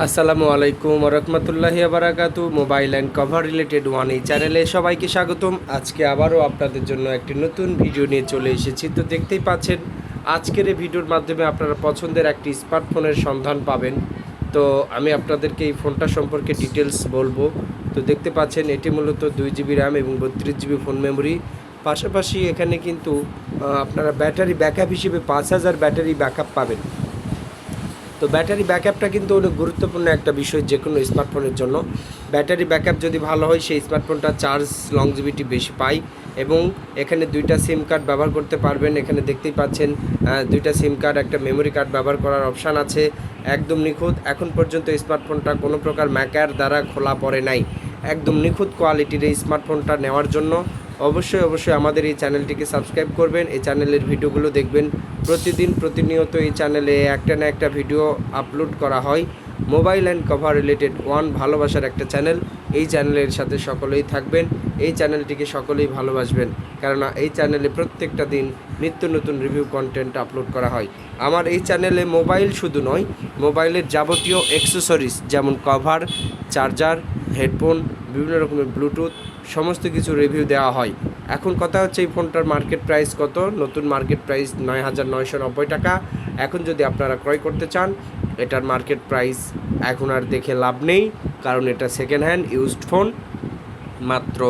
আসসালামু আলাইকুম রহমতুল্লাহি বারাকাতু। Mobile and cover related one এই চ্যানেলে সবাইকে স্বাগতম। আজকে আবারও আপনাদের জন্য একটি নতুন ভিডিও নিয়ে চলে এসেছি। তো দেখতেই পাচ্ছেন আজকের এই ভিডিওর মাধ্যমে আপনারা পছন্দের একটি স্মার্টফোনের সন্ধান পাবেন। তো আমি আপনাদেরকে এই ফোনটা সম্পর্কে ডিটেলস বলবো। তো দেখতে পাচ্ছেন এটি মূলত 2 GB র্যাম এবং 32 GB ফোন মেমোরি। পাশাপাশি এখানে কিন্তু আপনারা ব্যাটারি ব্যাকআপ হিসেবে 5000 ব্যাটারি ব্যাকআপ পাবেন। তো ব্যাটারি ব্যাকআপটা কিন্তু অনেক গুরুত্বপূর্ণ একটা বিষয় যে কোনো স্মার্টফোনের জন্য। ব্যাটারি ব্যাকআপ যদি ভালো হয় সেই স্মার্টফোনটা চার্জ লংজিভিটি বেশি পায় এবং এখানে 2টা সিম কার্ড ব্যবহার করতে পারবেন। এখানে দেখতেই পাচ্ছেন 2টা সিম কার্ড, একটা মেমোরি কার্ড ব্যবহার করার অপশান আছে। একদম নিখুঁত। এখন পর্যন্ত স্মার্টফোনটা কোনো প্রকার ম্যাকার দ্বারা খোলা পড়ে নাই। একদম নিখুঁত কোয়ালিটির এই স্মার্টফোনটা নেওয়ার জন্য অবশ্যই আমাদের এই চ্যানেলটিকে সাবস্ক্রাইব করবেন। এই চ্যানেলের ভিডিওগুলো দেখবেন। প্রতিনিয়ত এই চ্যানেলে একটা না একটা ভিডিও আপলোড করা হয়। Mobile and cover related one ভালোবাসার একটা চ্যানেল। এই চ্যানেলের সাথে সকলেই থাকবেন, এই চ্যানেলটিকে সকলেই ভালোবাসবেন, কেননা এই চ্যানেলে প্রত্যেকটা দিন নিত্য নতুন রিভিউ কন্টেন্ট আপলোড করা হয়। আমার এই চ্যানেলে মোবাইল শুধু নয়, মোবাইলের যাবতীয় অ্যাক্সেসরিজ যেমন কভার, চার্জার, হেডফোন, বিভিন্ন রকমের ব্লুটুথ সমস্ত কিছু রিভিউ দেওয়া হয়। এখন কথা হচ্ছে এই ফোনটার মার্কেট প্রাইস কত। নতুন মার্কেট প্রাইস 9,990 টাকা। এখন যদি আপনারা ক্রয় করতে চান, এটার মার্কেট প্রাইস এখন আর দেখে লাভ নেই, কারণ এটা সেকেন্ড হ্যান্ড ইউজড ফোন। মাত্র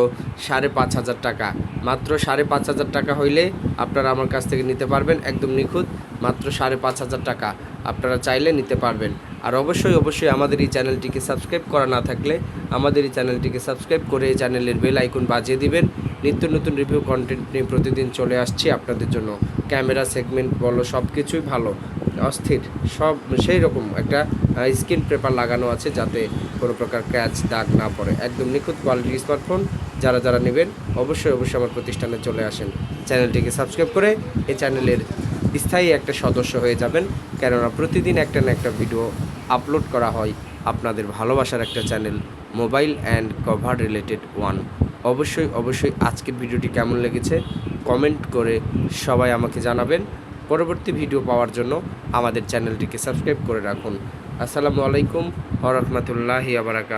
5,500 টাকা। মাত্র 5,500 টাকা হইলে আপনারা আমার কাছ থেকে নিতে পারবেন, একদম নিখুঁত। মাত্র 5,500 টাকা আপনারা চাইলে নিতে পারবেন। আর অবশ্যই আমাদের এই চ্যানেলটিকে সাবস্ক্রাইব করা না থাকলে আমাদের এই চ্যানেলটিকে সাবস্ক্রাইব করে এই চ্যানেলের বেল আইকন বাজিয়ে দিবেন। নিত্য নতুন রিভিউ কন্টেন্ট নিয়ে প্রতিদিন চলে আসছি আপনাদের জন্য। ক্যামেরা সেগমেন্ট বলো, সব কিছুই ভালো, অস্থির সব। সেই রকম একটা স্ক্রিন পেপার লাগানো আছে যাতে কোনো প্রকার ক্র্যাচ দাগ না পড়ে। একদম নিখুঁত কোয়ালিটির স্মার্টফোন। যারা নেবেন অবশ্যই আমার প্রতিষ্ঠানে চলে আসেন। চ্যানেলটিকে সাবস্ক্রাইব করে এই চ্যানেলের স্থায়ী একটা সদস্য হয়ে যাবেন, কেননা প্রতিদিন একটা না একটা ভিডিও আপলোড করা হয় আপনাদের ভালোবাসার একটা channel mobile and cover related one. অবশ্যই আজকের ভিডিওটি কেমন লেগেছে কমেন্ট করে সবাই আমাকে জানাবেন। পরবর্তী ভিডিও পাওয়ার জন্য আমাদের চ্যানেলটিকে সাবস্ক্রাইব করে রাখুন। আসসালামু আলাইকুম ওয়া রাহমাতুল্লাহি ওয়া বারাকাতুহু।